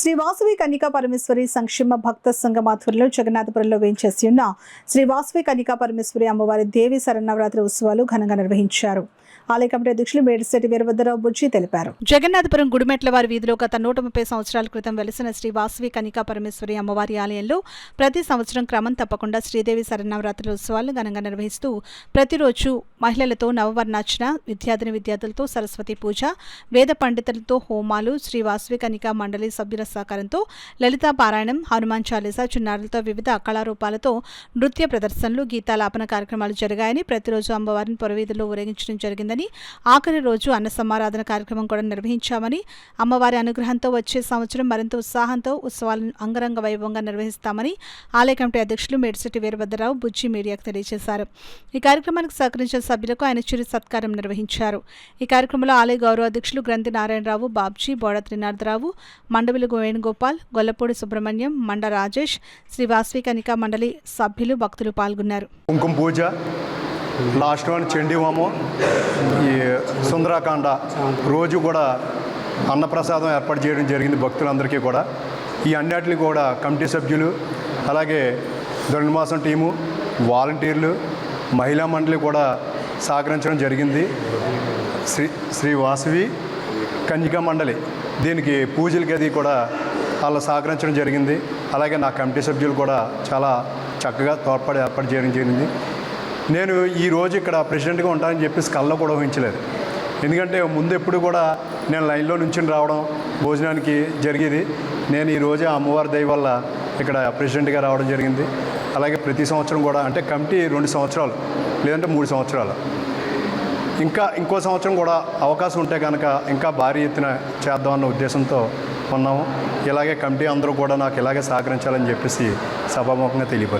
శ్రీ వాసవి కన్యకా పరమేశ్వరి సంక్షేమ భక్త సంఘం ఆధ్వర్యంలో జగన్నాథపురంలో వేంచేసి ఉన్న శ్రీ వాసవి కన్యకా పరమేశ్వరి అమ్మవారి దేవి శరన్నవరాత్రి ఉత్సవాలు ఘనంగా నిర్వహించారు. ఆలయ కమిటీ అధ్యక్షులు మేడిశెట్టి వీరభద్రరావు బుజ్జి తెలిపారు. జగన్నాథపురం గుడిమెట్ల వారి వీధిలో గత 130 సంవత్సరాల క్రితం వెలిసిన శ్రీ వాసవి కన్యకా పరమేశ్వరి అమ్మవారి ఆలయంలో ప్రతి సంవత్సరం క్రమం తప్పకుండా శ్రీదేవి శరన్నవరాత్రి ఉత్సవాలను ఘనంగా నిర్వహిస్తూ ప్రతిరోజు మహిళలతో నవవర్ణార్చన, విద్యార్థులతో సరస్వతి పూజ, వేద పండితులతో హోమాలు, శ్రీ వాసవి కన్యకా మండలి సభ్యుల సహకారంతో లలితా పారాయణం, హనుమాన్ చాలీసా, చిన్నారులతో వివిధ కళారూపాలతో నృత్య ప్రదర్శనలు, గీతాలాపన కార్యక్రమాలు జరిగాయని, ప్రతిరోజు అమ్మవారిని పురవీధుల్లో ఊరేగించడం జరిగిందని, ఆఖరి రోజు అన్న సమారాధన కార్యక్రమం కూడా నిర్వహించామని, అమ్మవారి అనుగ్రహంతో వచ్చే సంవత్సరం మరింత ఉత్సాహంతో ఉత్సవాలను అంగరంగ వైభవంగా నిర్వహిస్తామని ఆలయ కమిటీ అధ్యక్షులు మేడిశెట్టి వీరభద్రరావు బుజ్జి మీడియాకు తెలియజేశారు. ఈ కార్యక్రమానికి సహకరించిన సభ్యులకు ఆయన చిరు సత్కారం నిర్వహించారు. ఈ కార్యక్రమంలో ఆలయ గౌరవ అధ్యక్షులు గ్రంథి నారాయణరావు, బాబ్జీ, బోడ త్రినాథరావు, మండవిలు వేణుగోపాల్, గొల్లపూడి సుబ్రహ్మణ్యం, మండ రాజేష్, శ్రీ వాసవి కన్యకా మండలి సభ్యులు, భక్తులు పాల్గొన్నారు. కుంకుమ పూజ, లాస్ట్ వన్ చండీ హోమం, ఈ సుందరాకాండ రోజు కూడా అన్నప్రసాదం ఏర్పాటు చేయడం జరిగింది భక్తులందరికీ కూడా. ఈ అన్నిటిని కూడా కమిటీ సభ్యులు, అలాగే ధనుర్మాసం టీము, వాలంటీర్లు, మహిళా మండలి కూడా సహకరించడం జరిగింది. శ్రీ వాసవి కన్యకా మండలి దీనికి పూజలకి అది కూడా వాళ్ళు సహకరించడం జరిగింది. అలాగే నా కమిటీ సభ్యులు కూడా చాలా చక్కగా తోడ్పడి ఏర్పాటు చేయడం జరిగింది. నేను ఈరోజు ఇక్కడ ప్రెసిడెంట్గా ఉంటానని చెప్పేసి కల్లో కూడా ఊహించలేదు. ఎందుకంటే ముందు ఎప్పుడు కూడా నేను లైన్లో నుంచి రావడం భోజనానికి జరిగేది. నేను ఈరోజు అమ్మవారి దయ వల్ల ఇక్కడ ప్రెసిడెంట్గా రావడం జరిగింది. అలాగే ప్రతి సంవత్సరం కూడా అంటే కమిటీ 2 సంవత్సరాలు లేదంటే 3 సంవత్సరాలు, ఇంకో సంవత్సరం కూడా అవకాశం ఉంటే కనుక ఇంకా భారీ ఎత్తున చేద్దామన్న ఉద్దేశంతో ఉన్నాము. ఇలాగే కమిటీ అందరూ కూడా నాకు ఇలాగే సహకరించాలని చెప్పేసి సభాముఖంగా తెలియపరుస్తాను.